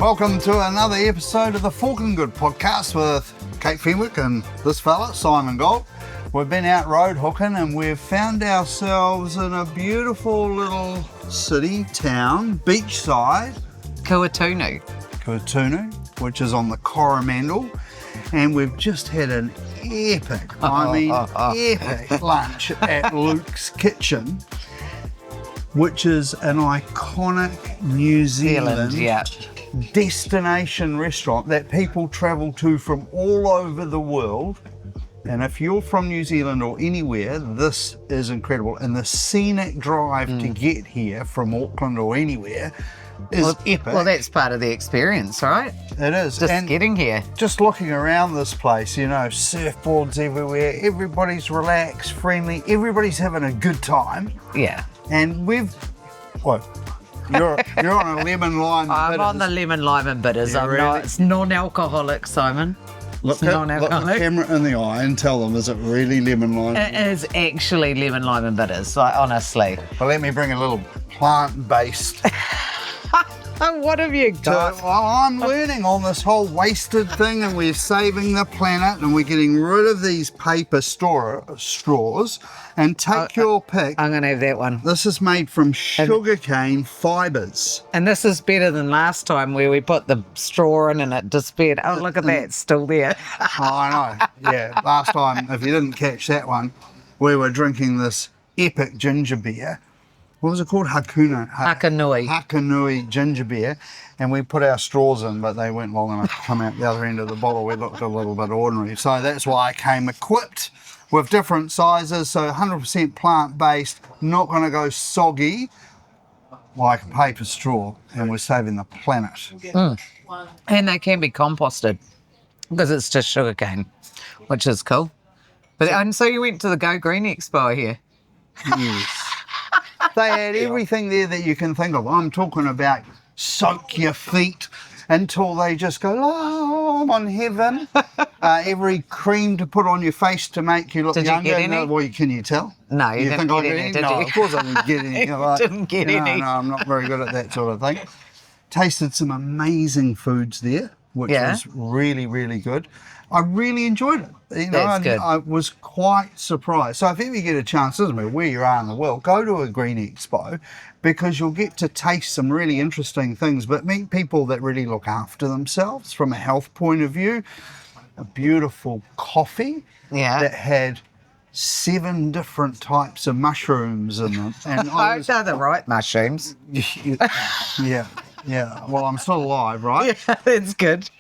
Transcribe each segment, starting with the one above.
Welcome to another episode of the Forkin Good Podcast with Kate Fenwick and this fella, Simon Gault. We've been out road hooking and we've found ourselves in a beautiful little city, town, beachside. Kuaotunu, which is on the Coromandel. And we've just had an epic lunch at Luke's Kitchen, which is an iconic New Zealand destination restaurant that people travel to from all over the world. And if you're from New Zealand or anywhere, this is incredible. And the scenic drive to get here from Auckland or anywhere is epic. Well, that's part of the experience, right? It is. Just getting here. Just looking around this place, you know, surfboards everywhere, everybody's relaxed, friendly, everybody's having a good time. Yeah. And you're on a lemon lime I'm bitters. on the lemon lime and bitters. Yeah, I'm really? not. It's non-alcoholic, Simon. Look the camera in the eye and tell them, is it really lemon lime? It is actually lemon lime and bitters, like, honestly. Well, let me bring a little plant-based. What have you got? Well, I'm learning on this whole wasted thing, and we're saving the planet, and we're getting rid of these paper straws. And take your pick. I'm going to have that one. This is made from sugarcane fibres. And this is better than last time where we put the straw in and it disappeared. Oh, look at that, it's still there. I know. Yeah, last time, if you didn't catch that one, we were drinking this epic ginger beer. What was it called? Hakanui ginger beer. And we put our straws in, but they weren't long enough to come out the other end of the bottle. We looked a little bit ordinary. So that's why I came equipped with different sizes. So 100% plant-based, not going to go soggy like a paper straw. And we're saving the planet. And they can be composted because it's just sugarcane, which is cool. But and so you went to the Go Green Expo here. Yes. They had everything there that you can think of. I'm talking about soak your feet until they just go, oh, I'm on heaven. Every cream to put on your face to make you look younger. Did you get any? Well, can you tell? No, you didn't get any, did you? No, of course I didn't get any. Didn't get any. No, I'm not very good at that sort of thing. Tasted some amazing foods there, which was really, really good. I really enjoyed it. You know, That's good. I was quite surprised. So if ever you get a chance, doesn't matter where you are in the world, go to a Green Expo because you'll get to taste some really interesting things, but meet people that really look after themselves from a health point of view. A beautiful coffee that had 7 different types of mushrooms in them. And They're the right mushrooms. Yeah. Well, I'm still alive, right? Yeah, that's good.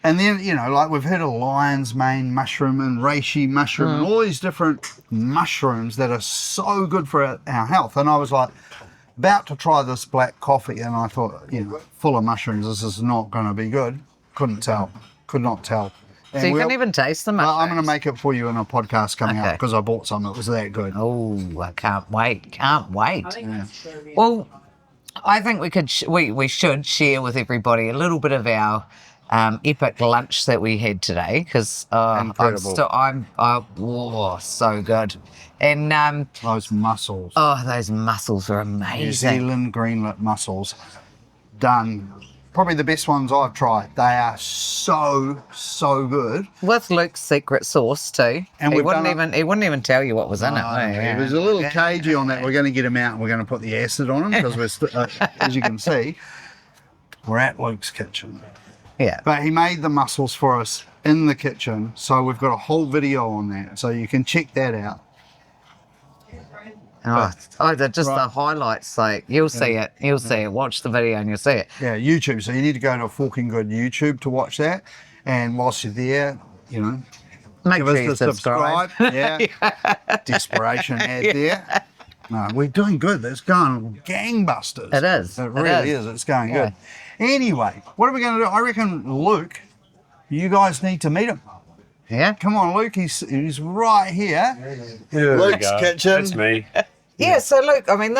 And then, you know, like we've heard of lion's mane mushroom and reishi mushroom and all these different mushrooms that are so good for our health. And I was like, about to try this black coffee, and I thought, you know, full of mushrooms, this is not going to be good. Could not tell. So you can even taste the mushrooms. I'm going to make it for you in a podcast coming up because I bought some. It was that good. Oh, I can't wait. Yeah. Well, I think we could we should share with everybody a little bit of our epic lunch that we had today because incredible. So good. And those mussels. Oh, those mussels are amazing. New Zealand greenlet mussels, done. Probably the best ones I've tried. They are so good. With Luke's secret sauce too. And he wouldn't even tell you what was in it. He was a little cagey on that. We're going to get him out and we're going to put the acid on him because we're, as you can see, we're at Luke's kitchen. Yeah. But he made the mussels for us in the kitchen, so we've got a whole video on that, so you can check that out. The highlights, like you'll see it. You'll see it. Watch the video and you'll see it. Yeah, YouTube. So you need to go to Forkin Good YouTube to watch that. And whilst you're there, you know, make give sure us you the subscribe. Yeah. Desperation ad there. No, we're doing good. That's going gangbusters. It is. It really is. It's going good. Anyway, what are we going to do? I reckon, Luke, you guys need to meet him. Yeah. Come on, Luke. He's right here. Luke's kitchen. That's me. Yeah, so Luke, I mean,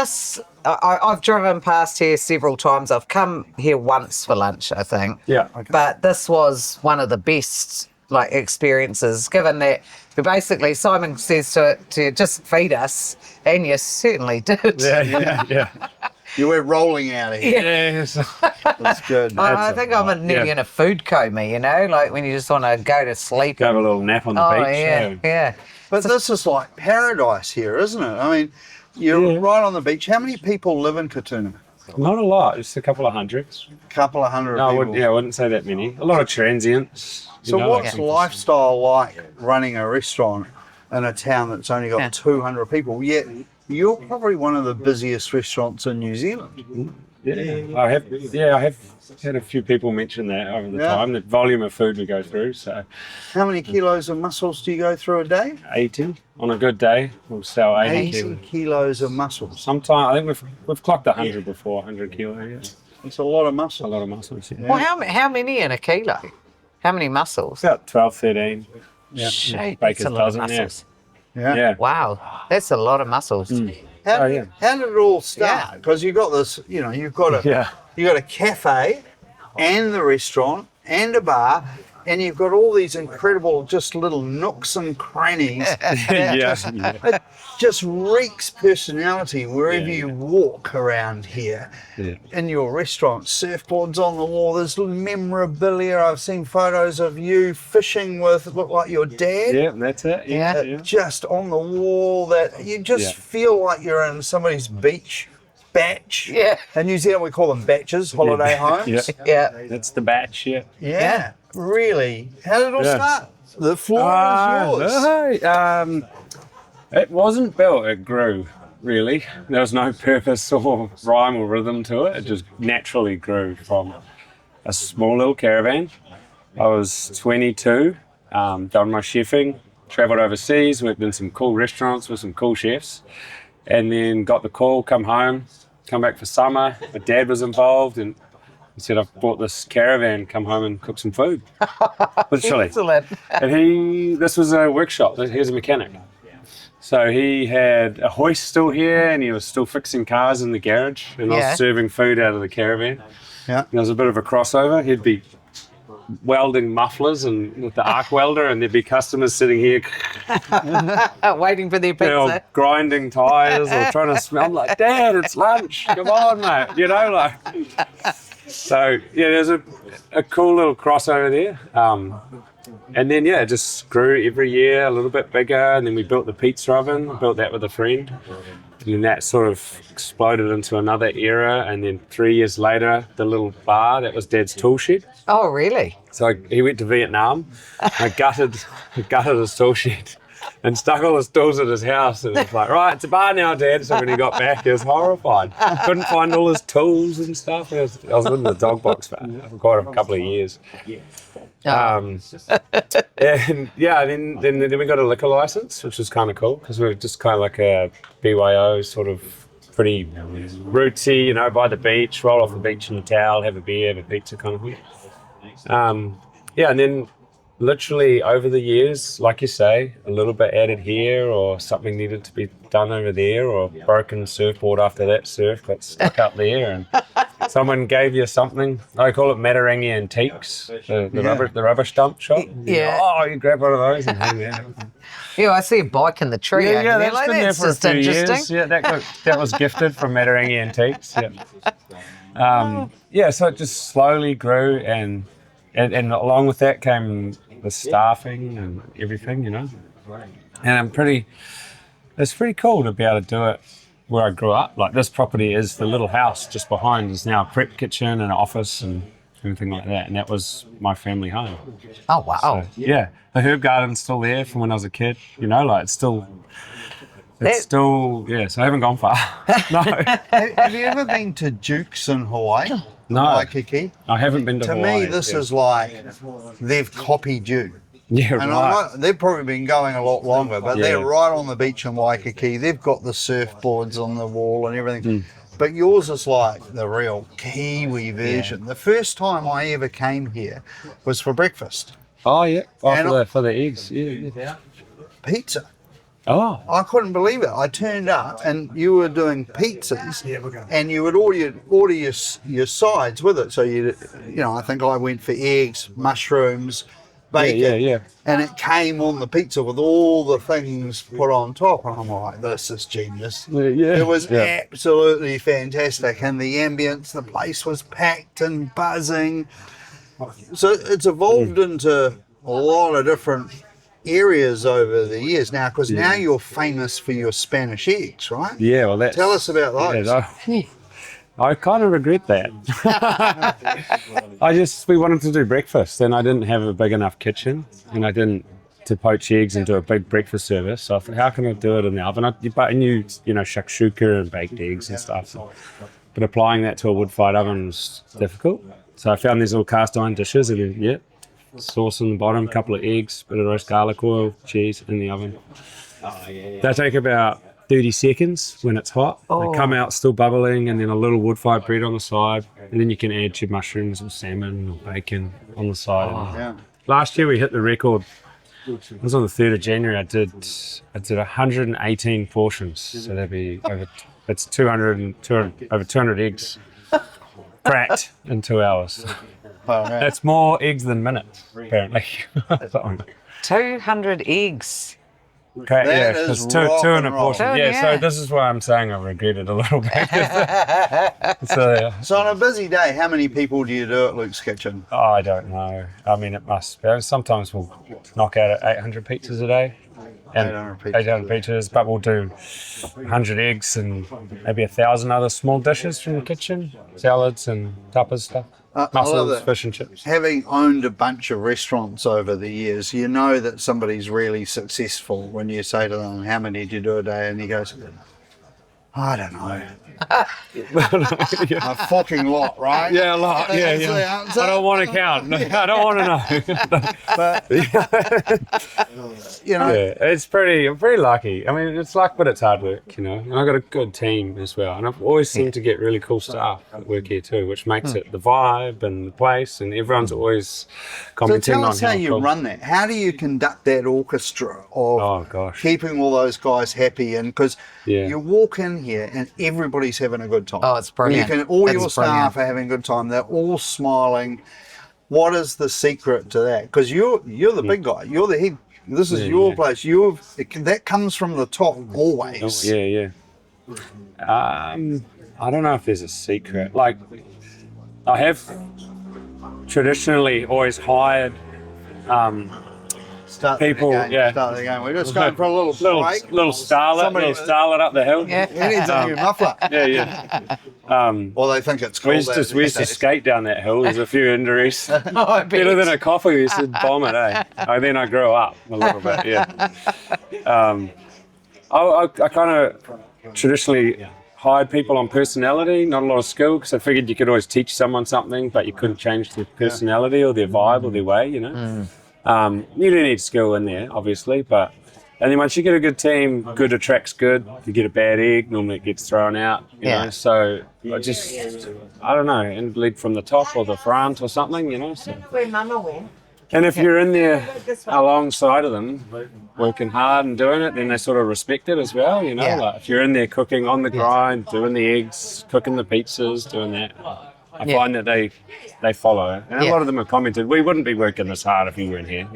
I've driven past here several times. I've come here once for lunch, I think. Yeah. Okay. But this was one of the best experiences, given that basically Simon says to just feed us, and you certainly did. Yeah. You were rolling out of here. Yes. That's good. I think I'm nearly in a food coma, you know, like when you just want to go to sleep. Go have a little nap on the Oh, beach. yeah. But this is like paradise here, isn't it? I mean, you're right on the beach. How many people live in Kuaotunu? Not a lot, just a couple of hundreds. Couple of hundred No, people. I wouldn't say that many. A lot of transients. So what's like- lifestyle like running a restaurant in a town that's only got 200 people? Yet you're probably one of the busiest restaurants in New Zealand. I have had a few people mention that over the time, the volume of food we go through. So How many kilos of mussels do you go through a day? 80 on a good day, we'll sell 80 80 kilos. kilos of mussels. Sometimes I think we've clocked 100 before, 100 kilo. Yeah, It's a lot of a mussels. lot of mussels. Yeah. Well, how many in a kilo? How many mussels? About 12, 13. Shit, Baker's that's a lot of dozen, mussels. Yeah. Wow, that's a lot of mussels. How, Oh, yeah. how did it all start? Because you've got this, you've got a cafe and the restaurant and a bar, and you've got all these incredible just little nooks and crannies. It just reeks personality wherever you walk around here. Yeah. In your restaurant, surfboards on the wall, there's memorabilia. I've seen photos of you fishing with, look like your dad. Yeah, that's it. Yeah. Just on the wall, that you just feel like you're in somebody's beach batch. Yeah. In New Zealand, we call them batches, holiday homes. Yeah. Yeah. That's the batch, yeah. Yeah, really. How did it all Yeah. start? The floor is yours. It wasn't built, it grew, really. There was no purpose or rhyme or rhythm to it. It just naturally grew from a small little caravan. I was 22, done my chefing, travelled overseas, worked in some cool restaurants with some cool chefs, and then got the call, come home, come back for summer. My dad was involved, and he said, I've bought this caravan, come home and cook some food. Literally. Excellent. And this was a workshop, he was a mechanic. So he had a hoist still here, and he was still fixing cars in the garage, and I Yeah. was serving food out of the caravan. Yeah. There was a bit of a crossover. He'd be welding mufflers and with the arc welder, and there'd be customers sitting here, Waiting for their you know, pizza. grinding tires or trying to smell. I'm like, Dad, it's lunch. Come on, mate. You know, like. So yeah, there's a cool little crossover there. And then it just grew every year a little bit bigger, and then we built the pizza oven, built that with a friend, and then that sort of exploded into another era, and then 3 years later, the little bar, that was Dad's tool shed. Oh, really? So he went to Vietnam, I gutted his tool shed and stuck all his tools at his house, and it's like, right, it's a bar now, Dad. So when he got back, he was horrified. Couldn't find all his tools and stuff. I was in the dog box for quite a couple of years. And then we got a liquor license, which was kind of cool because we were just kind of like a BYO sort of pretty rootsy, you know, by the beach, roll off the beach in a towel, have a beer, have a pizza kind of thing. And then literally over the years, like you say, a little bit added here or something needed to be done over there, or broken surfboard after that surf got stuck up there, and someone gave you something. I call it Matarangi Antiques, the rubbish dump shop. Yeah. Oh, you grab one of those and hang there. Yeah, I see a bike in the tree. Yeah, over there. that's Like, been there that's for a just few interesting. years. Yeah, that was gifted from Matarangi Antiques. Yeah. So it just slowly grew, and along with that came the staffing and everything, you know. And it's pretty cool to be able to do it where I grew up. Like this property is the little house just behind is now a prep kitchen and an office and everything like that. And that was my family home. Oh, wow. So, yeah, the herb garden's still there from when I was a kid. You know, like so I haven't gone far. No, Have you ever been to Duke's in Hawaii? no, Waikiki? I haven't been to To Hawaii. me, this is like they've copied you. Yeah, And right. they've probably been going a lot longer, but they're Yeah. right on the beach in Waikiki. They've got the surfboards on the wall and everything. Mm. But yours is like the real Kiwi version. The first time I ever came here was for breakfast. Oh, yeah. And For the eggs. Yeah. Pizza. Oh, I couldn't believe it. I turned up and you were doing pizzas, and you would order your sides with it. So I think I went for eggs, mushrooms, bacon. Yeah. And it came on the pizza with all the things put on top. And I'm like, this is genius. It was absolutely fantastic. And the ambience, the place was packed and buzzing. So it's evolved into a lot of different areas over the years now, because now you're famous for your Spanish eggs, right? Yeah, well, Tell us about those. Yeah, I kind of regret that. We wanted to do breakfast, and I didn't have a big enough kitchen, and I didn't to poach eggs and do a big breakfast service. So I thought, how can I do it in the oven? I knew, shakshuka and baked eggs and stuff. But applying that to a wood-fired oven was difficult. So I found these little cast iron dishes, and then, sauce in the bottom, a couple of eggs, bit of roast garlic oil, cheese in the oven. They take about 30 seconds when it's hot. They come out still bubbling, and then a little wood-fired bread on the side, and then you can add your mushrooms or salmon or bacon on the side. Last year we hit the record. It was on the 3rd of January. I did 118 portions, so that'd be over 200 eggs cracked in 2 hours. That's more eggs than minutes, apparently. 200 eggs. Okay, That because is two in a roll. portion. Yeah. So this is why I'm saying I regret it a little bit. So on a busy day, how many people do you do at Luke's Kitchen? I don't know. I mean, it must be. Sometimes we'll knock out 800 pizzas a day. And 800 pizzas, but we'll do 100 eggs and maybe 1,000 other small dishes from the kitchen, salads and tapas stuff. Mussels, fish and chips. Having owned a bunch of restaurants over the years, you know that somebody's really successful when you say to them, how many do you do a day? And he goes, I don't know. A fucking lot, right? Yeah, a lot. Yeah. I don't want to count. I don't want to know. But, I'm pretty lucky. I mean, it's luck, but it's hard work, And I've got a good team as well. And I've always seemed to get really cool staff that work here too, which makes it the vibe and the place, and everyone's always commenting on so tell us how you cool. run that. How do you conduct that orchestra of keeping all those guys happy? And because you walk in here and everybody's having a good time. Oh, it's brilliant. All your staff are having a good time. They're all smiling. What is the secret to that? Because you're the big guy. You're the head. This is your place. That comes from the top always. I don't know if there's a secret. Like, I have traditionally always hired Start people. the game. We're just going for a little break. Little starlet up the hill. He needs a new muffler. Well, they think it's cool. We used to skate down that hill. There's a few injuries. Better than a coffee. We used to bomb it, then I grew up a little bit, I kind of traditionally hired people on personality, not a lot of skill, because I figured you could always teach someone something, but you couldn't change their personality or their vibe or their way, You do need skill in there, obviously, and then once you get a good team, good attracts good. If you get a bad egg, normally it gets thrown out, you know. So I don't know, and lead from the top or the front or something, So. And if you're in there alongside of them, working hard and doing it, then they sort of respect it as well, Like if you're in there cooking on the grind, doing the eggs, cooking the pizzas, doing that. I find that they follow, and a lot of them have commented, we wouldn't be working this hard if you weren't here.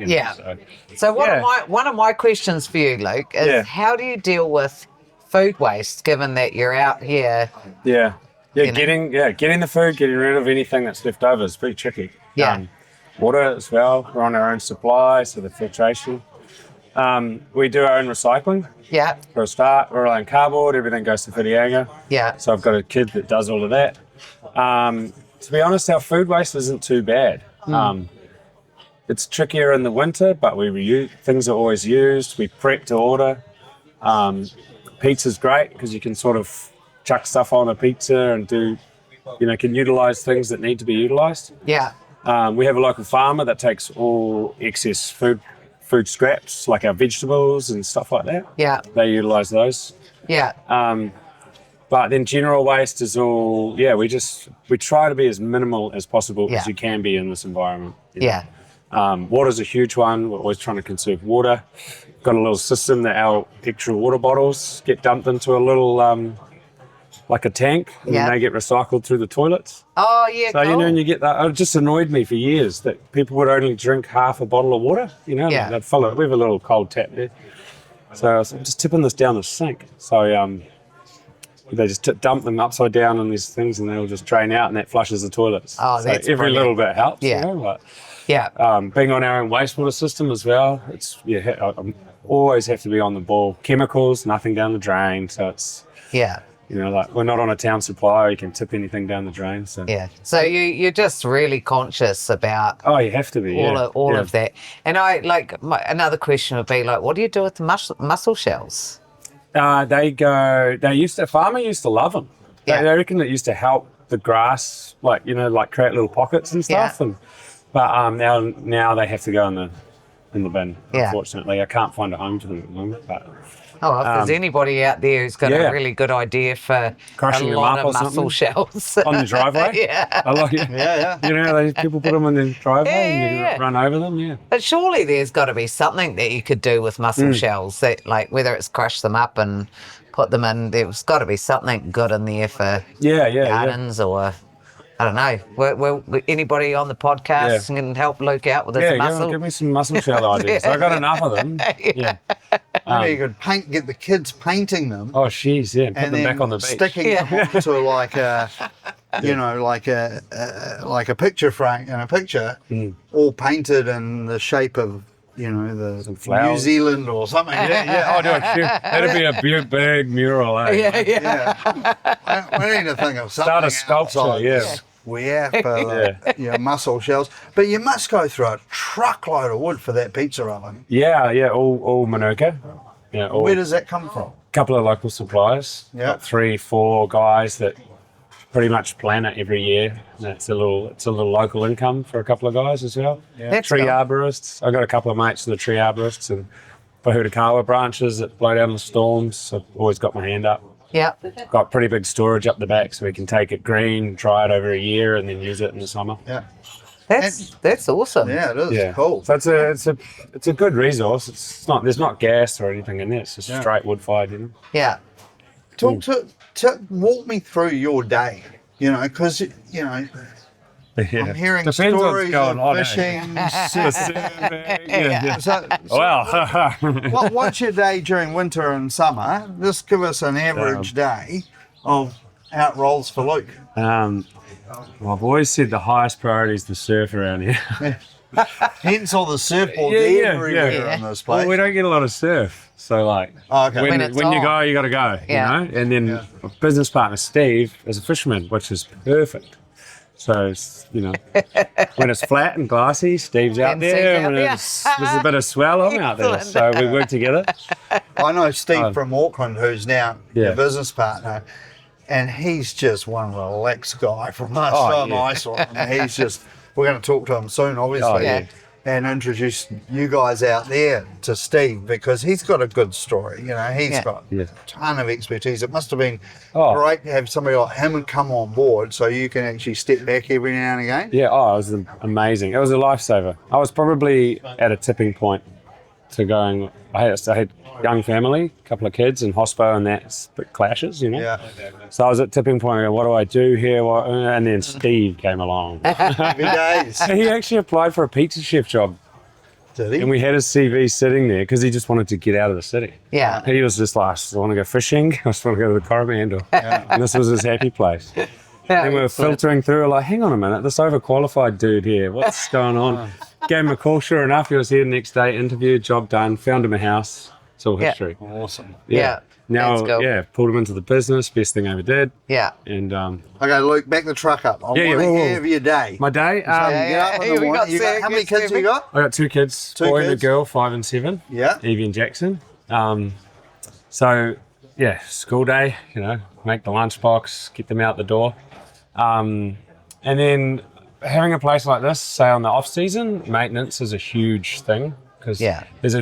So one of my questions for you, Luke, is how do you deal with food waste, given that you're out here? Getting the food, getting rid of anything that's left over is pretty tricky. Water as well, we're on our own supply, so the filtration. We do our own recycling. For a start, we're on cardboard, everything goes to Whirianga. So I've got a kid that does all of that. To be honest, our food waste isn't too bad. It's trickier in the winter, but things are always used. We prep to order. Pizza's great because you can sort of chuck stuff on a pizza and can utilise things that need to be utilised. We have a local farmer that takes all excess food scraps, like our vegetables and stuff like that. They utilise those. But then general waste is all, we try to be as minimal as possible as you can be in this environment. Water's a huge one. We're always trying to conserve water. Got a little system that our extra water bottles get dumped into a little like a tank, and Yeah. they get recycled through the toilets. Oh, yeah, So, cool. and you get that. It just annoyed me for years that people would only drink half a bottle of water, Yeah. They'd fill it. We have a little cold tap there. So I was just tipping this down the sink. So they just dump them upside down on these things and they'll just drain out and that flushes the toilets. Oh, so that's every brilliant. little bit helps, Yeah. Like, Yeah. being on our own wastewater system as well, I always have to be on the ball. Chemicals, nothing down the drain. So it's, Yeah. like we're not on a town supply, you can tip anything down the drain. So Yeah. So you're just really conscious about Oh, you have to be. all of that. And another question would be like, what do you do with the mussel shells? Farmer used to love them. Yeah. They reckon it used to help the grass, like create little pockets and stuff. Yeah. But now they have to go in the bin. Yeah. Unfortunately, I can't find a home for them at the moment. But Oh, if there's anybody out there who's got yeah. a really good idea for Crushing a them lot up of or mussel something? shells. on the driveway, Yeah. I like it. Yeah, People put them on the driveway and you Yeah. run over them. Yeah. But surely there's got to be something that you could do with mussel shells, that like whether it's crush them up and put them in, there's got to be something good in there for Yeah. gardens or I don't know. Will anybody on the podcast can help Luke out with this mussel? Give me some mussel shell ideas. I got enough of them. Yeah. Maybe you could get the kids painting them. Oh, jeez, yeah. Put And them then back on the beach. sticking them onto like a, like a picture frame and a picture, all painted in the shape of, the New flowers. Zealand or something. Yeah. Oh, that'd be a big mural, eh? Yeah. We need to think of something. Start a sculpture, outside yeah. this. We have for your mussel shells, but you must go through a truckload of wood for that pizza oven. Yeah, all Manuka. Yeah, all Where does that come from? couple of local suppliers. Yeah. Got 3-4 guys that pretty much plan it every year. And it's a little local income for a couple of guys as well. That's Tree cool. arborists. I've got a couple of mates that are tree arborists and Pahutakawa branches that blow down the storms. I've always got my hand up. Yeah. Got pretty big storage up the back so we can take it green, dry it over a year and then use it in the summer. Yeah. That's awesome. Yeah, it is. Yeah, Cool. So it's a good resource. There's not gas or anything in there. It's just straight wood fired. Yeah. Walk me through your day, because, I'm hearing Depends what's stories going of on, eh? fishing, surfing. Yeah. So, Well, what's your day during winter and summer? Just give us an average day of how it rolls for Luke. well, I've always said the highest priority is the surf around here. Hence all the surfboards everywhere in this place. Well, we don't get a lot of surf. So, okay. When it's when you on. go, you got to go, Yeah. And then my business partner, Steve, is a fisherman, which is perfect. So, when it's flat and glassy, Steve's out And there. Steve's out When there. there's a bit of swell, I'm out there. So we work together. I know Steve from Auckland, who's now Yeah. your business partner, and he's just one relaxed guy from us. Oh, So yeah. nice one. He's just, we're going to talk to him soon, obviously. Oh, yeah. And introduce you guys out there to Steve, because he's got a good story. He's got Yeah. a ton of expertise. It must have been Oh. great to have somebody like him come on board so you can actually step back every now and again. Yeah, it was amazing. It was a lifesaver. I was probably at a tipping point to going, I had a young family, a couple of kids in hospo and that clashes, Yeah. So I was at tipping point, going, what do I do here? And then Steve came along. Happy days. He actually applied for a pizza chef job Did he? and we had his CV sitting there because he just wanted to get out of the city. Yeah. He was just like, I just want to go fishing. I just want to go to the Coromandel. And this was his happy place. And we were filtering through, like, hang on a minute, this overqualified dude here, what's going on? Gave him a call, sure enough, he was here the next day, interviewed, job done, found him a house. It's all history. Awesome. Yeah. Now, That's cool. pulled him into the business, best thing I ever did. Yeah. And Okay, Luke, back the truck up. I want to hear of your day. my day, You get up in the we morning. got You got, how many kids you got? I got 2 kids, Two boy and a kids? girl, 5 and 7. Yeah. Evie and Jackson. School day, make the lunchbox, get them out the door. And then having a place like this, say on the off season, maintenance is a huge thing because there's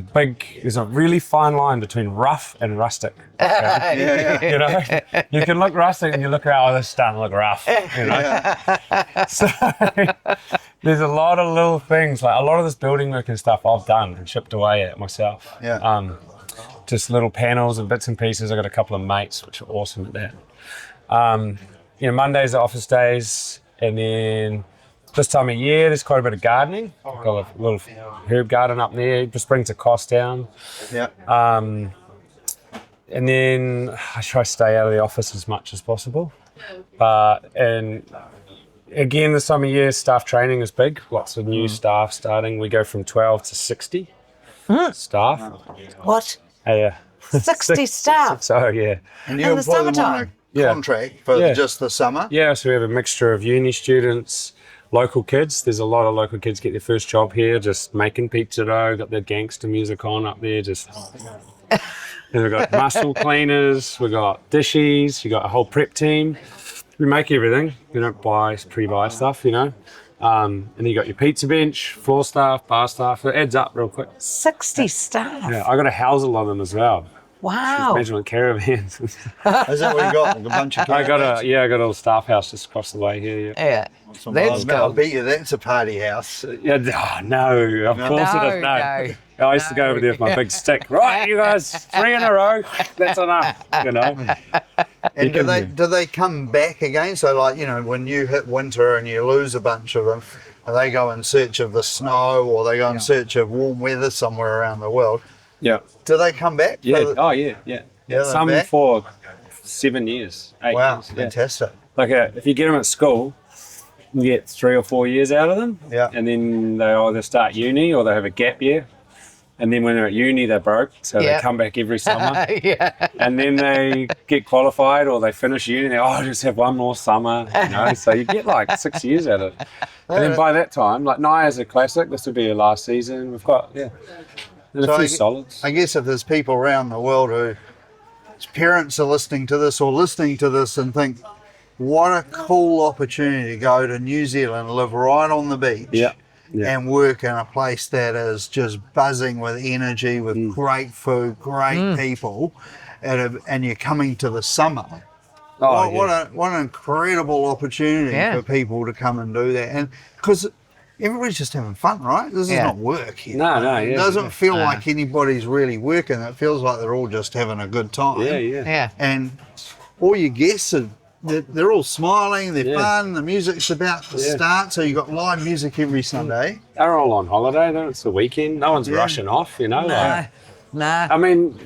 a really fine line between rough and rustic. Okay? You can look rustic and you look around, this is starting to look rough. So there's a lot of little things, like a lot of this building work and stuff I've done and chipped away at myself. Yeah. Just little panels and bits and pieces. I got a couple of mates which are awesome at that. Mondays are office days, and then this time of year there's quite a bit of gardening. I've got a little herb garden up there, just brings the cost down. Yeah. And then I try to stay out of the office as much as possible. And again, this time of year, staff training is big. Lots of new staff starting. We go from 12 to 60 staff. What? Yeah. 60 staff? So, yeah. And In you the employ them on summertime? a contract for Yeah. just the summer? Yeah, so we have a mixture of uni students, local kids. There's a lot of local kids get their first job here, just making pizza dough, got the gangster music on up there, just... And we've got mussel cleaners, we've got dishes, you got a whole prep team. We make everything. We don't pre-buy stuff, And then you got your pizza bench, floor staff, bar staff. It adds up real quick. 60 staff? Yeah, I got to house a lot of them as well. Wow. Imagine with caravans. Is that what you got? Like a bunch of I got a little staff house just across the way here. Yeah. That's I cool. bet you that's a party house. Yeah, no, of course it is. No. I used to go over there with my big stick. Right, you guys, 3 in a row. That's enough, And do they come back again? So, like, when you hit winter and you lose a bunch of them, do they go in search of the snow, or they go in search of warm weather somewhere around the world? Yeah. Do they come back? Yeah. Yeah, Some they're back? for 7 years, 8 Wow, years. Yeah. fantastic. Like if you get them at school, you get 3 or 4 years out of them. Yeah. And then they either start uni or they have a gap year. And then when they're at uni, they're broke, so they come back every summer. Yeah. And then they get qualified or they finish uni and I just have one more summer, So you get like 6 years out of it. And then by that time, like Naya's a classic, this will be your last season. We've got, and a few solids. I guess if there's people around the world whose parents are listening to this and think, what a cool opportunity to go to New Zealand, live right on the beach. Yeah. And work in a place that is just buzzing with energy, with great food, great people, and you're coming to the summer. What an incredible opportunity for people to come and do that. And because everybody's just having fun, right? This is not work here. No. It doesn't feel like anybody's really working. It feels like they're all just having a good time. Yeah. And all your guests are, they're all smiling, they're fun, the music's about to start, so you've got live music every Sunday. They're all on holiday, it's the weekend, no one's rushing off, No. I mean,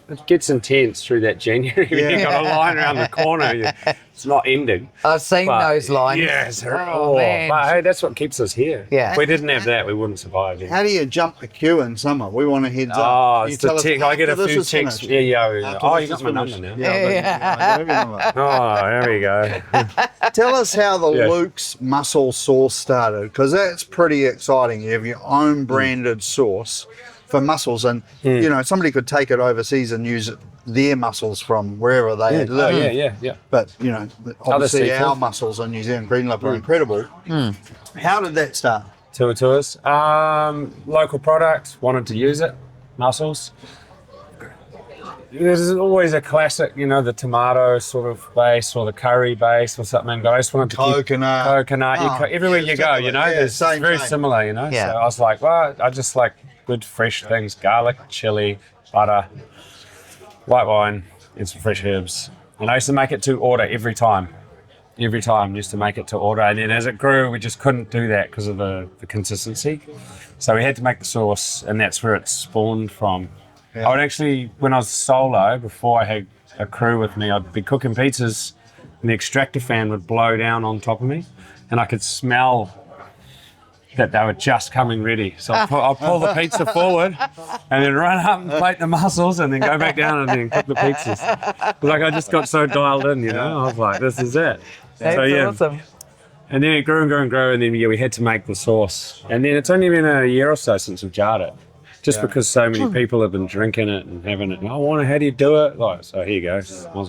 it gets intense through that January when you've got a line around the corner, it's not ending. I've seen those lines. Yes, man. But hey, that's what keeps us here. Yeah. If we didn't have that, we wouldn't survive here. How do you jump the queue in summer? We want a heads up. Oh, You it's the tell us text. I get a after few this is texts. finished. Yeah. Oh, you got my number now. I have your number. Oh, there we go. Tell us how the Luke's mussel sauce started, because that's pretty exciting. You have your own branded sauce for mussels, and somebody could take it overseas and use their mussels from wherever they had lived. Yeah. But obviously our seafood. mussels in New Zealand green lip are incredible. How did that start? Tours. Local product, wanted to use it, mussels. There's always a classic, the tomato sort of base or the curry base or something, but I just wanted to Coconut. Everywhere you go, it's very similar, Yeah. So I was like, well, I just like good fresh things, garlic, chili, butter, white wine, and some fresh herbs. And I used to make it to order every time. Used to make it to order, and then as it grew, we just couldn't do that because of the consistency. So we had to make the sauce, and that's where it spawned from. I would actually, when I was solo, before I had a crew with me, I'd be cooking pizzas, and the extractor fan would blow down on top of me, and I could smell that they were just coming ready. So I'll pull the pizza forward and then run up and plate the mussels and then go back down and then cook the pizzas. Like I just got so dialed in, I was like, this is it. That's awesome. And then it grew and grew, and then we had to make the sauce. And then it's only been a year or so since we've jarred it. Just because so many people have been drinking it and having it. How do you do it? So here you go.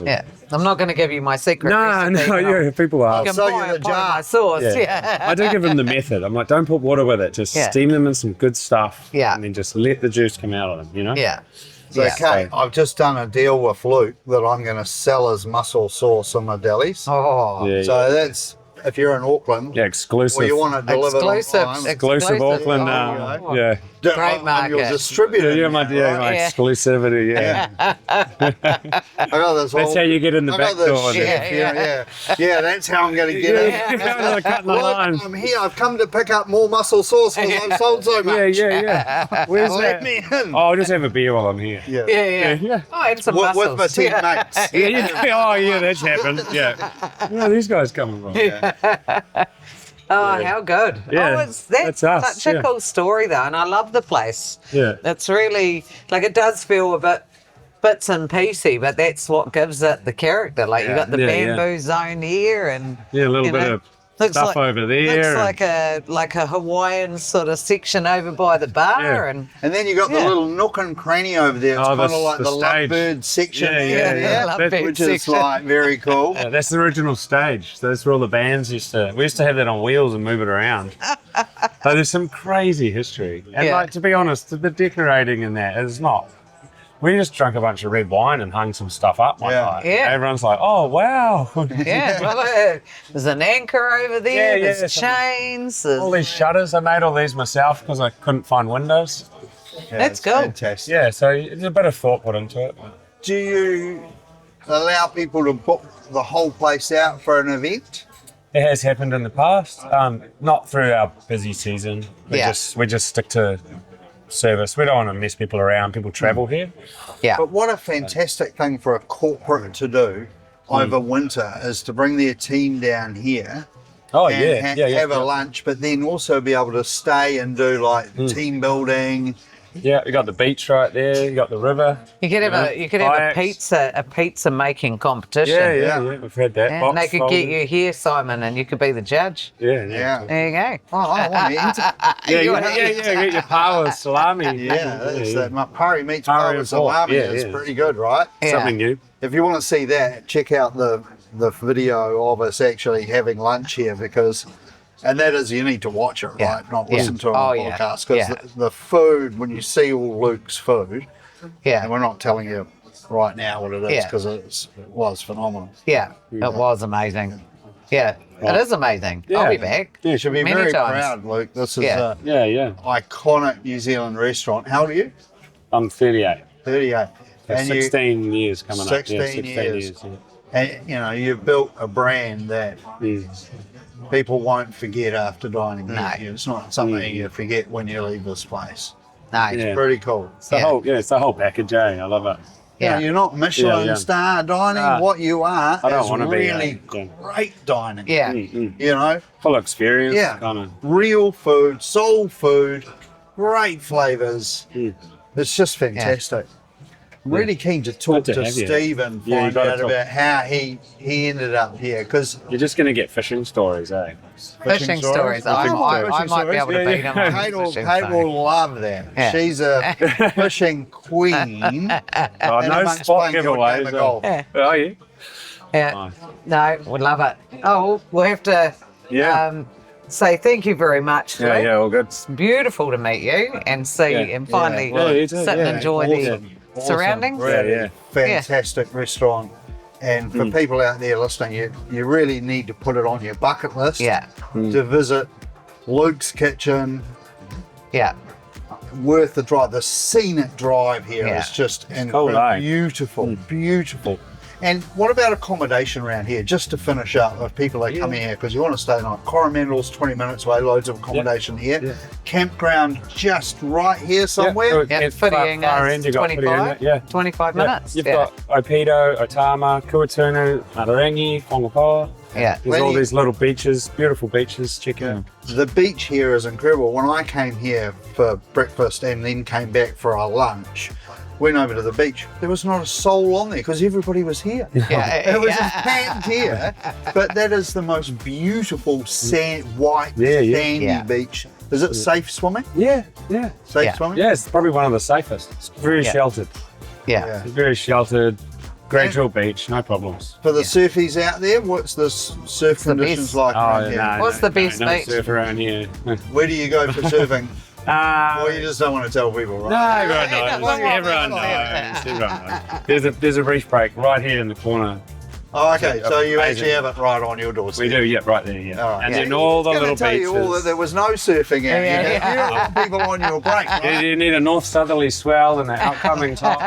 Yeah, I'm not going to give you my secret recipe. People are. You can buy a pot of my sauce. Yeah. I do give them the method. I'm like, don't put water with it. Just steam them in some good stuff. Yeah. And then just let the juice come out of them, Yeah. So, Kate, I've just done a deal with Luke that I'm going to sell his mussel sauce in my delis. Oh. Yeah, So that's if you're in Auckland, Yeah, exclusive. or you want to deliver Exclusive. Exclusive Auckland. Oh, Yeah. Great I'm your market. distributor. Yeah, my right? Yeah. exclusivity. Yeah. I got this That's how you get in the I back got this door. chef, yeah, that's how I'm going to get in. Cutting the line. Look, I'm here. I've come to pick up more mussel sauces. I've sold so much. Yeah. Where's Let that? me in. Oh, I'll just have a beer while I'm here. Yeah. Oh, and some With mussels. my team mates. Oh, yeah, that's happened. Yeah. Where are these guys coming from? Oh, how good. Yeah, Oh, that's us, such a yeah. cool story, though, and I love the place. Yeah. It's really, like, it does feel a bit bits and piecey, but that's what gives it the character. Like, you got the Yeah, bamboo zone here, and Yeah, a little you bit know, of looks stuff over there. Looks like a Hawaiian sort of section over by the bar, Yeah. and And then you got the Yeah. little nook and cranny over there. It's Oh, kind of the- like the the stage. lovebird section Yeah, there, yeah. Lovebird which is section. like very cool. Yeah, that's the original stage. That's where all the bands we used to have that on wheels and move it around. So there's some crazy history. And Yeah. like, to be honest, the decorating in that is not. We just drank a bunch of red wine and hung some stuff up one Yeah. night. Yeah. Everyone's like, oh, wow. yeah, well, there's an anchor over there. Yeah, there's some- chains. There's, All these shutters, I made all these myself because I couldn't find windows. Yeah, That's it's cool. Fantastic. Yeah, so there's a bit of thought put into it. Do you allow people to book the whole place out for an event? It has happened in the past, not through our busy season. We Yeah. just stick to service. We don't want to mess people around. People travel here. yeah, But what a fantastic thing for a corporate to do over winter is to bring their team down here Oh and have a lunch, but then also be able to stay and do like team building. Yeah, you got the beach right there. You got the river. you could have a kayaks. pizza making competition. Yeah. We've had that. And Box they could folded. get you here, Simon, and you could be the judge. Yeah. There you go. Oh, I want to enter. Get your power with salami. Yeah, that's that. My Pari meets Pari Pari and with salami pork. Yeah, is yeah. pretty good, right? Yeah. Something new. If you want to see that, check out the video of us actually having lunch here because, and that is, you need to watch it, Yeah. right? Not Yeah. listen to it Oh, on the yeah. podcast because Yeah. the food, when you see all Luke's food, and Yeah, we're not telling you right now what it is Yeah. because it was phenomenal. yeah, it was amazing. Yeah, it is amazing. I'll be back. Yeah, you should be Many very times. proud, Luke. This is Yeah. Yeah. an iconic New Zealand restaurant. How old are you? I'm 38. 38. That's 16 years coming up. 16 Yeah, 16 years. yeah. And you know, you've built a brand that people won't forget after dining No. here. It's not something you forget when you leave this place. No, Yeah. Pretty cool. It's the Yeah. whole, it's the whole package, eh? I love it. You know, yeah, you're not Michelin Yeah. star dining. Nah. What you are I don't is wanna be, really yeah. great dining. yeah. You know, Full experience. yeah, Kind of. real food, soul food, great flavours. It's just fantastic. I'm really keen to talk Good to to have you. Steve and Yeah, you find gotta out talk. about how he ended up here because You're just going to get fishing stories, eh? Fishing stories. I Fishing might stories. be able to Yeah, beat yeah. him on Kate will, fishing Kate story. will love that. Yeah. She's a fishing queen. Oh, And no amongst spot playing your game giveaways. of golf. Eh? Oh, yeah. Yeah. No, we love it. Oh, we'll have to Yeah. say thank you very much. Yeah, Luke. yeah, all good. It's beautiful to meet you and see Yeah. and finally Yeah, you too, sit and yeah. enjoy Awesome. the surroundings. Really Yeah, fantastic restaurant. And for people out there listening, you really need to put it on your bucket list Yeah, to visit Luke's Kitchen. yeah, Worth the drive. The scenic drive here is Yeah. just cool, eh? beautiful, beautiful. And what about accommodation around here? Just to finish up, if people are coming here because you want to stay the night. Coromandel's 20 minutes away. Loads of accommodation here. Yeah. Campground just right here somewhere. yeah. It's far end, you got 25, yeah. 25 Yeah. minutes. You've yeah. got Opido, Otama, Kuaotunu, Matarangi, Whangapoa. Yeah. There's all these little beaches, beautiful beaches. Check it out. The beach here is incredible. When I came here for breakfast and then came back for our lunch, went over to the beach, there was not a soul on there because everybody was here. Yeah, It was yeah. packed here, but that is the most beautiful white sandy Yeah. beach. Is it safe swimming? Yeah. Safe Yeah. swimming? Yeah, it's probably one of the safest. It's very Yeah. sheltered. Yeah. It's very sheltered, gradual beach, no problems. For the surfies out there, what's the surf conditions best? like around here? What's the best no beach? surf around here. Where do you go for surfing? Uh, Well, you just don't want to tell people, No, right? everyone knows. well, Everyone well, knows. Everyone knows. There's a reef break right here in the corner. Oh, okay. So you Amazing. actually have it right on your doorstep. We do, yeah, right there, yeah. All right. And then all the I was little gonna tell you all that beaches. there was no surfing out Yeah, here. yeah. You don't want people on your break, You, right? you need a north southerly swell and an outcoming top.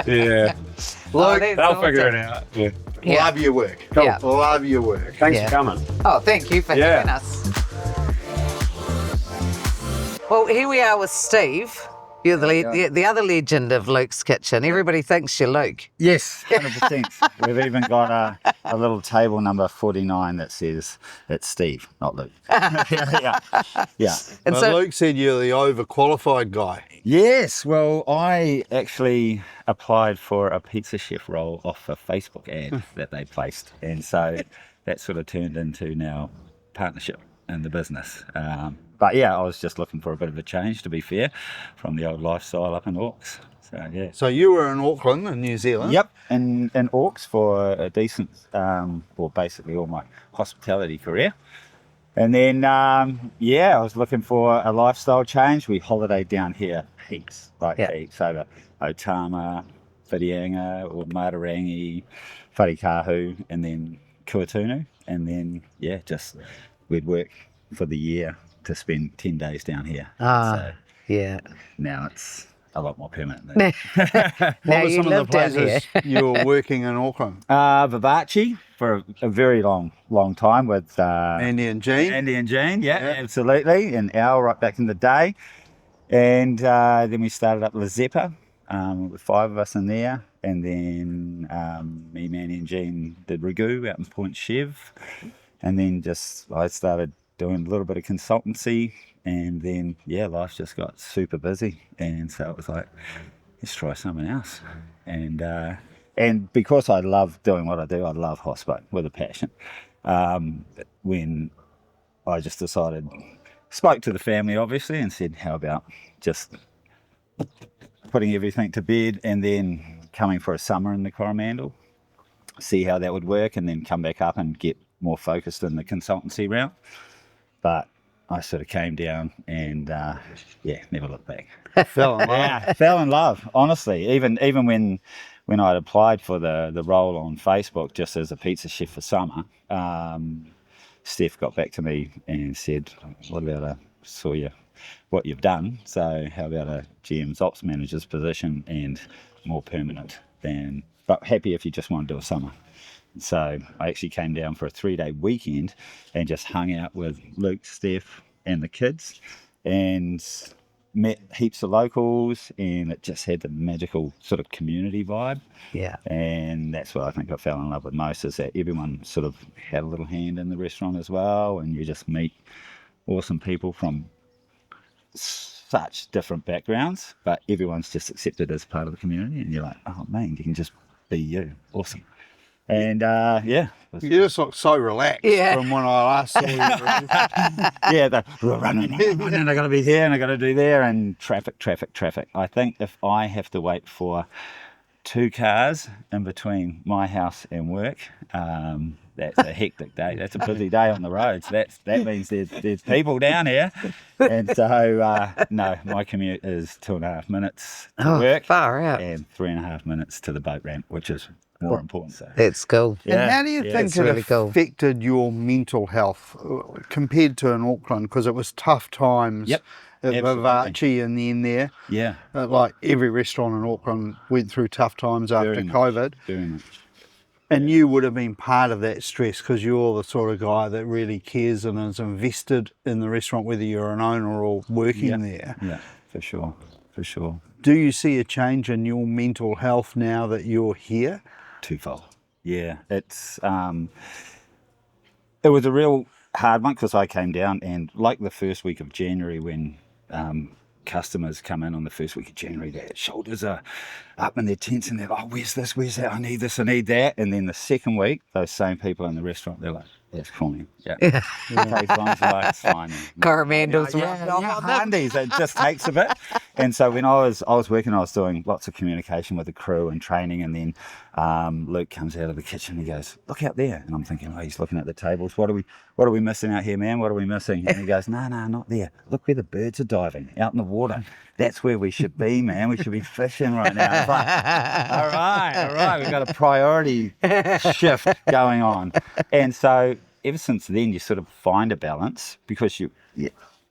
Yeah, Oh, Luke, that's they'll figure awesome. it out. Yeah. Yeah. love your work. Yeah. Love your work. Thanks Yeah. for coming. Oh, thank you for Yeah. having us. Well, here we are with Steve. You're the other legend of Luke's Kitchen. Everybody thinks you're Luke. Yes, 100%. We've even got a little table number 49 that says it's Steve, not Luke. yeah. And But so, Luke said you're the overqualified guy. Yes, well, I actually applied for a pizza chef role off a Facebook ad that they placed. And so that sort of turned into now partnership in the business. But yeah, I was just looking for a bit of a change, to be fair, from the old lifestyle up in Auckland. So yeah. So you were in Auckland in New Zealand. Yep, in Auckland for a decent, well, basically all my hospitality career. And then, I was looking for a lifestyle change. We holidayed down here heaps, heaps, over Otama, Whitianga, or Matarangi, Wharikahu, and then Kuaotunu. And then, we'd work for the year to spend 10 days down here. So yeah. now it's a lot more permanent. Than What Now were you some of live the down here. places you were working in Auckland? Vivace for a very long time with Andy and Jean. Andy and Jean, yeah, absolutely. And Al right back in the day. And then we started up La Zeppa with 5 of us in there. And then me, Manny and Jean did Ragu out in Point Chev. And then I started doing a little bit of consultancy. And then, life just got super busy. And so it was like, let's try something else. And because I love doing what I do, I love hospo with a passion. When I just decided, spoke to the family obviously and said, how about just putting everything to bed and then coming for a summer in the Coromandel, see how that would work, and then come back up and get more focused in the consultancy route. But I sort of came down and never looked back. Fell in love. Yeah, fell in love, honestly. Even when I'd applied for the role on Facebook just as a pizza chef for summer, Steph got back to me and said, what about saw what you've done, so how about a GM's ops manager's position and more permanent but happy if you just want to do a summer. So I actually came down for a 3-day weekend and just hung out with Luke, Steph and the kids and met heaps of locals, and it just had the magical sort of community vibe. Yeah. And that's what I think I fell in love with most, is that everyone sort of had a little hand in the restaurant as well, and you just meet awesome people from such different backgrounds, but everyone's just accepted as part of the community, and you're like, oh man, you can just be you. Awesome. And You just look so relaxed from when I last saw you. running, I got to be here and I got to do there, and traffic. I think if I have to wait for 2 cars in between my house and work, that's a hectic day. That's a busy day on the roads. That means there's people down here. And so, no, my commute is 2.5 minutes to work Far out. and 3.5 minutes to the boat ramp, which is more important. So. That's cool. And how do you think it's it really cool. affected your mental health compared to in Auckland? Because it was tough times Yep, at absolutely. Vivace and then there. Yeah, Like every restaurant in Auckland went through tough times after Very much. COVID. very much. And you would have been part of that stress because you're the sort of guy that really cares and is invested in the restaurant, whether you're an owner or working there. Yeah, for sure. Do you see a change in your mental health now that you're here? Twofold. Yeah, it was a real hard one because I came down, and like the first week of January when customers come in on the first week of January, their shoulders are up in their tents and they're like, oh, where's this, where's that, I need this, I need that. And then the second week, those same people in the restaurant, they're like, that's fine. Yeah. Takes long, so like, it's fine. Coromandel's Handies, it just takes a bit. And so when I was working, I was doing lots of communication with the crew and training, and then Luke comes out of the kitchen and he goes, look out there. And I'm thinking, oh, he's looking at the tables. What are we missing out here, man? What are we missing? And he goes, no, not there. Look where the birds are diving, out in the water. that's where we should be, man. We should be fishing right now. It's like, all right, we've got a priority shift going on. And so ever since then, you sort of find a balance because you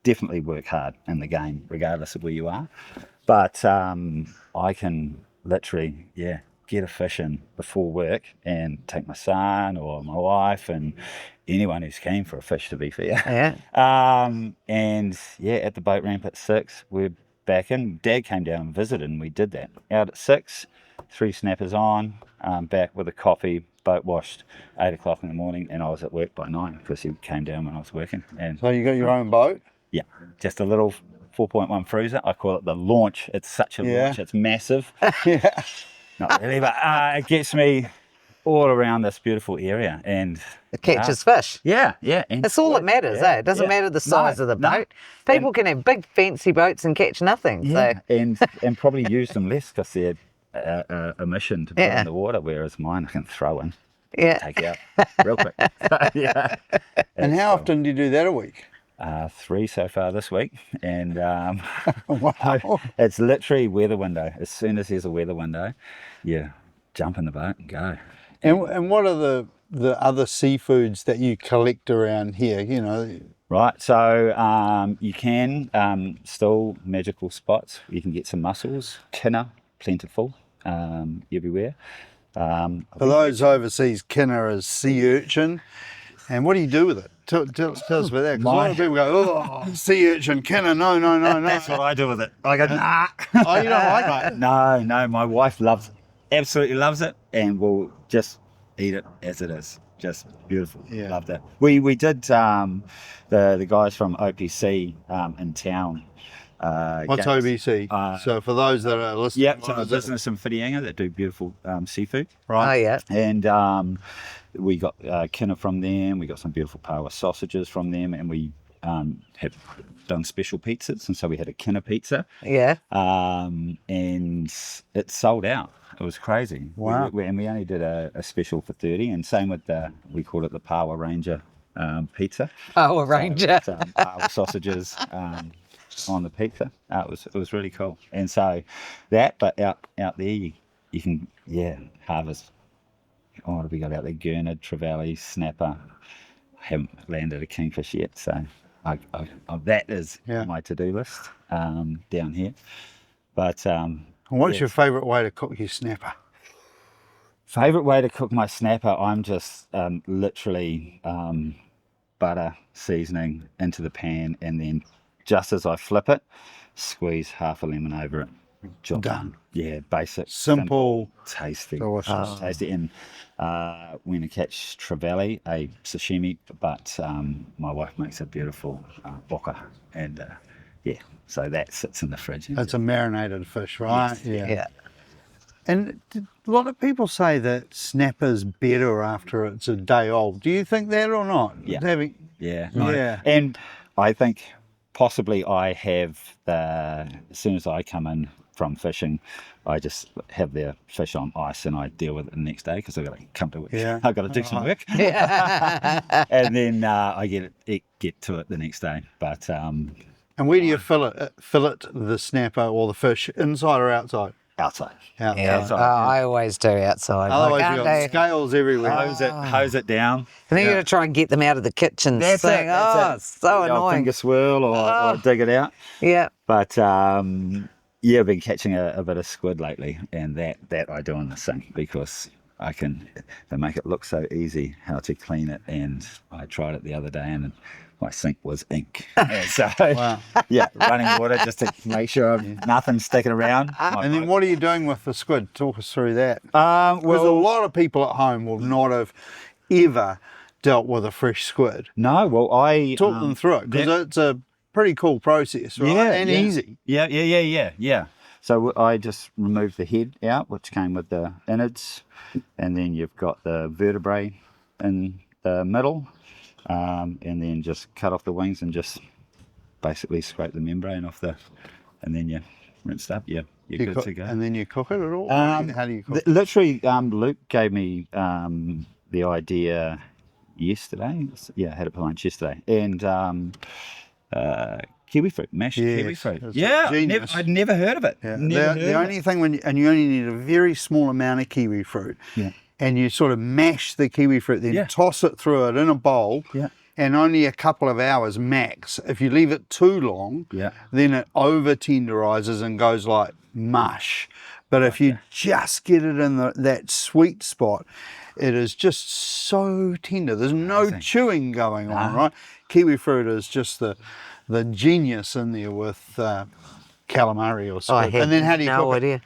definitely work hard in the game, regardless of where you are. But I can literally, get a fish in before work and take my son or my wife and anyone who's keen for a fish, to be fair. Yeah. And at the boat ramp at 6, we're back in. Dad came down and visited, and we did that. Out at 6, 3 snappers on, back with a coffee, boat washed, 8 o'clock in the morning, and I was at work by 9 because he came down when I was working. And So you got your own boat? yeah, just a little 4.1 Fruiser. I call it the launch. It's such a launch. It's massive. Yeah. Not really, but it gets me all around this beautiful area. And It catches fish. and That's all that matters, eh? It doesn't matter the size of the boat. People can have big fancy boats and catch nothing. Yeah, So and probably use them less because they're a mission to put in the water, whereas mine I can throw in, take out real quick. So, And how often do you do that a week? 3 so far this week, and Wow. it's literally weather window. As soon as there's a weather window, jump in the boat and go. And what are the other seafoods that you collect around here? You know, Right, so you can still magical spots. You can get some mussels, kinner, plentiful everywhere. for those overseas, kinner is sea urchin. And what do you do with it? Tell us about that. Because a lot of people go, oh, sea urchin, kinner, no. That's what I do with it. I go, nah. Oh, you don't like it? No, my wife absolutely loves it, and will just eat it as it is. Just beautiful. Yeah. Loved it. We did the guys from OPC in town. What's OBC? So for those that are listening, Yep, what so a is it? business in Whitianga that do beautiful seafood. oh Right. yeah. And we got kinner from them. We got some beautiful Paua sausages from them, and we have done special pizzas. And so we had a kinner pizza, Yeah. and it sold out. It was crazy. Wow. And we only did a special for 30, and same with we called it the Paua Ranger pizza. Oh, a ranger. So, Paua sausages on the pizza. It was really cool. And so that, but out there you can harvest. Oh, what have we got out there? Gurnard, trevally, snapper. I haven't landed a kingfish yet, so that is my to-do list down here. But And what's your favourite way to cook your snapper? favourite way to cook my snapper, I'm just literally butter, seasoning into the pan, and then just as I flip it, squeeze half a lemon over it. Job Done. Yeah, basic. Simple. Tasty. Delicious. Tasty. And when I catch trevally, a sashimi, but my wife makes a beautiful boka. And so that sits in the fridge. It's a marinated fish, right? Yes. Yeah. And a lot of people say that snapper's better after it's a day old. Do you think that or not? Yeah. Yeah. And I think possibly I have as soon as I come in from fishing, I just have the fish on ice and I deal with it the next day because I've got to come to work. Yeah. I've got to do some work. And then I get to it the next day. But And where do you fillet the snapper or the fish, inside or outside? outside. Outside. Yeah. Oh, I always do outside. Otherwise, Like, you've aren't got they? scales everywhere. Hose it down. And then you got to try and get them out of the kitchen. That's thing. it. That's Oh, it. it's so The old annoying. finger swirl or dig it out. Yeah. But I've been catching a bit of squid lately, and that I do in the sink because they make it look so easy how to clean it. And I tried it the other day, and my sink was ink. And so running water just to make sure nothing's sticking around. And then what are you doing with the squid? Talk us through that. Well, Because a lot of people at home will not have ever dealt with a fresh squid. no, well I Talk them through it, because it's a pretty cool process, right? And easy. Yeah. So I just removed the head out, which came with the innards, and then you've got the vertebrae in the middle, and then just cut off the wings and just basically scrape the membrane off and then you rinse it up. Yeah, you're good to go. And then you cook it at all? How do you cook it? Literally, Luke gave me the idea yesterday. Yeah, I had it for lunch yesterday, and kiwi fruit, mashed kiwi Yes, fruit. it's Yeah, genius. I'd never heard of it. Yeah. Never heard The of only it. thing and you only need a very small amount of kiwi fruit. Yeah. And you sort of mash the kiwi fruit, then Yeah. toss it through it in a bowl. Yeah. And only a couple of hours max. If you leave it too long, Yeah. then it over tenderizes and goes like mush. But if you just get it in that sweet spot, it is just so tender. There's no Amazing. chewing going on, right? Kiwi fruit is just the genius in there with calamari or I squid. had And then how do you no cook it? idea.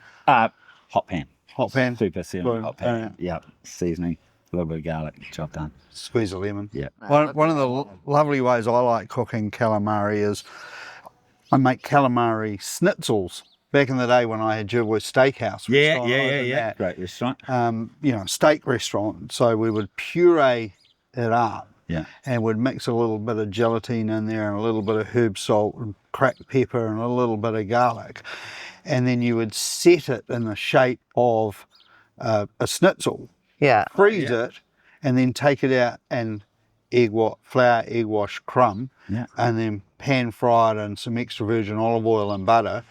Hot pan. Hot pan? Super seasoning, Boom. hot pan. Yeah, seasoning, a little bit of garlic, job done. Squeeze a lemon. Yeah. One of the lovely ways I like cooking calamari is I make calamari schnitzels. Back in the day when I had Jervois Steakhouse. Yeah. restaurant, Great restaurant. steak restaurant. So we would puree it up Yeah. and would mix a little bit of gelatine in there and a little bit of herb salt and cracked pepper and a little bit of garlic. And then you would set it in the shape of a schnitzel, Yeah. freeze it, and then take it out and flour, egg wash, crumb, Yeah. and then pan fry it in some extra virgin olive oil and butter.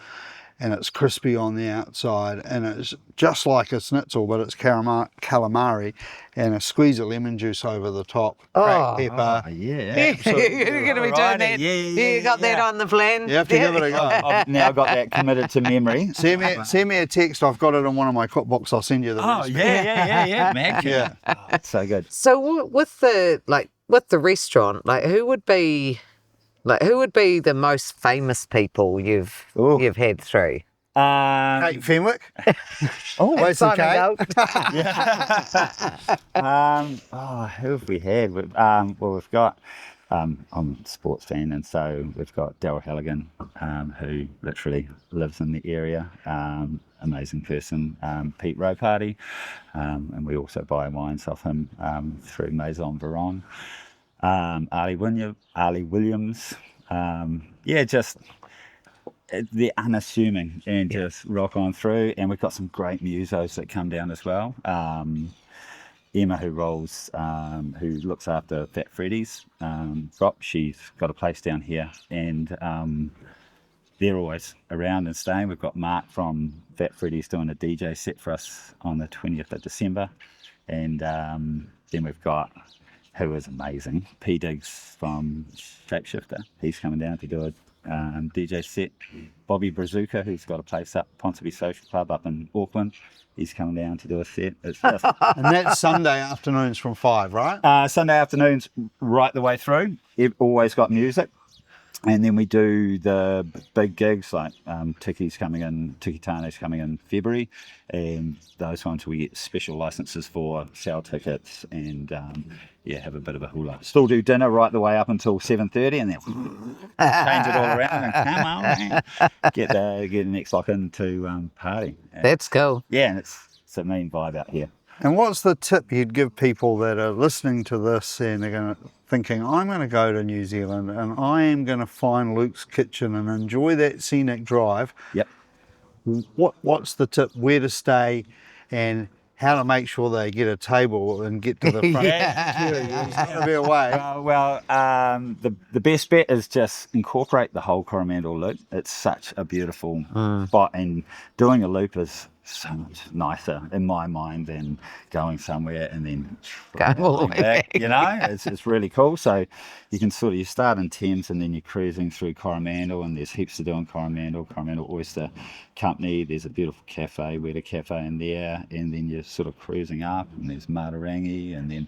And it's crispy on the outside, and it's just like a schnitzel, but it's calamari, and a squeeze of lemon juice over the top, cracked pepper. Oh, yeah. You're going to be doing Alrighty. that. Yeah, You got that yeah. on the plan. You have to give it a go. I've now got that committed to memory. Send me a text. I've got it in one of my cookbooks. I'll send you the Oh, recipe. yeah, man. Yeah. Oh, it's so good. So with the restaurant, who would be the most famous people you've had through? Kate Fenwick. Wait, some Simon Kate. Gault. Who have we had? We've got, I'm a sports fan, and so we've got Daryl Halligan, who literally lives in the area, amazing person, Pete Roparty, and we also buy wines off him through Maison Veron, Ali Williams, just they're unassuming and just rock on through. And we've got some great musos that come down as well. Emma, who looks after Fat Freddy's shop, she's got a place down here, and they're always around and staying. We've got Mark from Fat Freddy's doing a DJ set for us on the 20th of December, and then we've got, who is amazing, P. Diggs from Shapeshifter. He's coming down to do a DJ set. Bobby Brazuca, who's got a place up, Ponsonby Social Club up in Auckland, he's coming down to do a set. It's just And that's Sunday afternoons from 5, right? Sunday afternoons right the way through. You've always got music. And then we do the big gigs like Tiki Tane's coming in February, and those ones we get special licenses for, sell tickets, and have a bit of a hula. Still do dinner right the way up until 7:30, and then change it all around and come on, man. Get the next lock into party. That's cool. Yeah, and it's a mean vibe out here. And what's the tip you'd give people that are listening to this and they're thinking, I'm going to go to New Zealand and I am going to find Luke's Kitchen and enjoy that scenic drive? Yep. What's the tip? Where to stay and how to make sure they get a table and get to the front? It's going to be away. The best bet is just incorporate the whole Coromandel loop. It's such a beautiful spot, and doing a loop is so much nicer in my mind than going somewhere and then Going all the way back. It's really cool. So you can you start in Thames and then you're cruising through Coromandel, and there's heaps to do in Coromandel Oyster Company. There's a beautiful cafe, Weta Cafe in there, and then you're sort of cruising up and there's Matarangi and then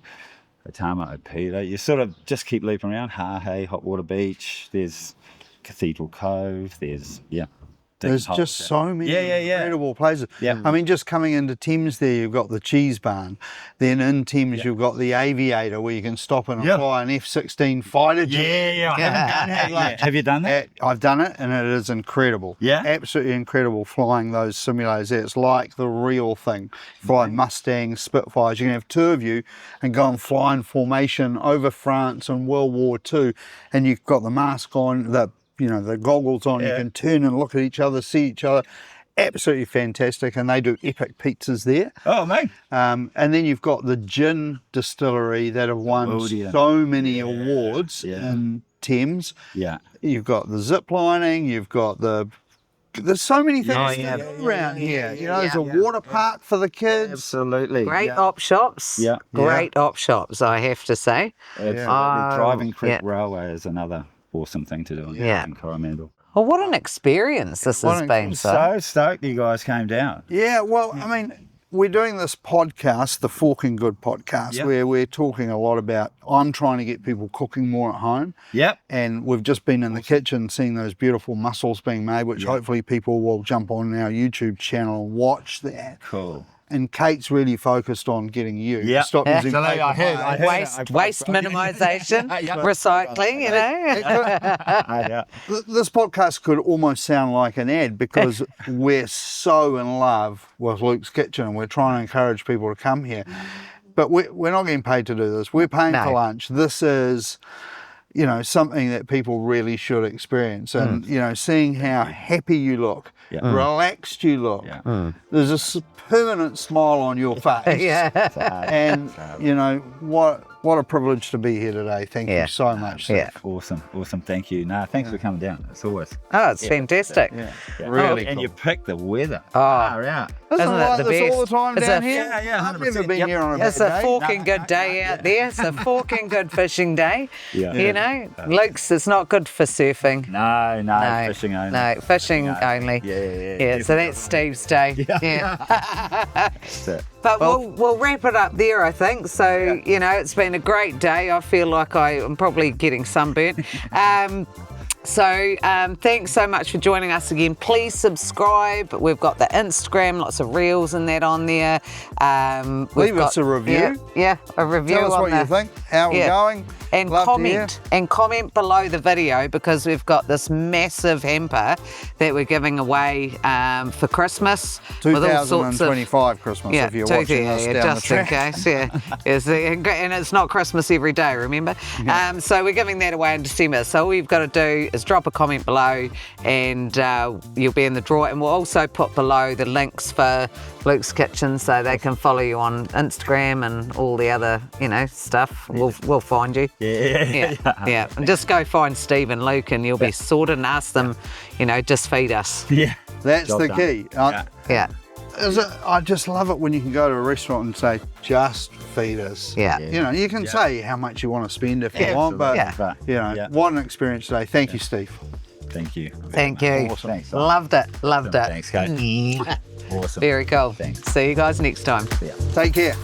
Otama Opita. You sort of just keep looping around. Hahe, Hot Water Beach, there's Cathedral Cove, there's There's just so many incredible places. Yeah. I mean, just coming into Thames there, you've got the Cheese Barn. Then in Thames, you've got the Aviator where you can stop and fly an F-16 fighter jet. I haven't done that yet. Have you done that? I've done it, and it is incredible. Yeah? Absolutely incredible flying those simulators there. It's like the real thing. Fly Mustangs, Spitfires. You can have two of you and go and fly in formation over France in World War II, and you've got the mask on, the goggles on, you can turn and look at each other, see each other. Absolutely fantastic, and they do epic pizzas there. Oh, mate. And then you've got the gin distillery that have won so many awards in Thames. Yeah. You've got the zip lining. You've got there's so many things yeah. to do around here. You know, there's a Yeah. water park for the kids. Absolutely. Great op shops. Yeah. Great op shops, I have to say. Absolutely. Oh, Driving Creek yeah. Railway is another awesome thing to do Yeah. in Coromandel. Well, what an experience this has been, So stoked you guys came down. Yeah, well, I mean, we're doing this podcast, the Forkin Good Podcast, Yep. where we're talking a lot about, I'm trying to get people cooking more at home. Yep. And we've just been in the kitchen seeing those beautiful mussels being made, which hopefully people will jump on our YouTube channel and watch that. Cool. And Kate's really focused on getting you to Yep. stop using Absolutely, paper I heard- plates. I heard- Waste minimisation, recycling, you know. Yeah. This podcast could almost sound like an ad because we're so in love with Luke's Kitchen and we're trying to encourage people to come here. But we're not getting paid to do this. We're paying for lunch. This is, you know, something that people really should experience. And, you know, seeing how happy you look, relaxed you look, there's a permanent smile on your face. Yeah. And, you know, what a privilege to be here today. Thank you so much. Steve. Yeah. Awesome. Thank you. No, thanks for coming down. It's always. Oh, it's fantastic. Yeah. Really And cool. you picked the weather. Oh. Far out. Isn't Isn't it it like the this all the best? time It's down a- here? Yeah, I've never 100%. been Yep. here on a It's bad a day. forking good day out there. It's a forking good fishing day. Yeah. You know, Luke's, it's not good for surfing. No, fishing only. No, fishing only. Yeah. So that's Steve's day. Yeah. That's it. But we'll wrap it up there, I think. So, you know, it's been a great day. I feel like I'm probably getting sunburnt. So thanks so much for joining us again. Please subscribe. We've got the Instagram, lots of reels and that on there. Leave us a review. Yeah, a review. Tell us on what you think, how we're going. And Love to hear. comment below the video because we've got this massive hamper that we're giving away for Christmas. with all sorts of 2025 Christmas, if you're watching us down just the in track. case, and it's not Christmas every day, remember? So we're giving that away in December. So all you've got to do is drop a comment below and you'll be in the draw. And we'll also put below the links for Luke's Kitchen so they can follow you on Instagram and all the other, you know, stuff. We'll find you. Yeah. And just go find Steve and Luke and you'll be sorted and ask them, you know, just feed us. Yeah. That's Job the done. key. Yeah. I just love it when you can go to a restaurant and say, just feed us. Yeah. You know, you can say how much you want to spend if you want, but, Absolutely. you know, what an experience today. Thank you, Steve. Thank you. Thank you. Awesome. Thanks. Loved it. Thanks, Kate. Awesome. Very cool. Thanks. See you guys next time. Take care.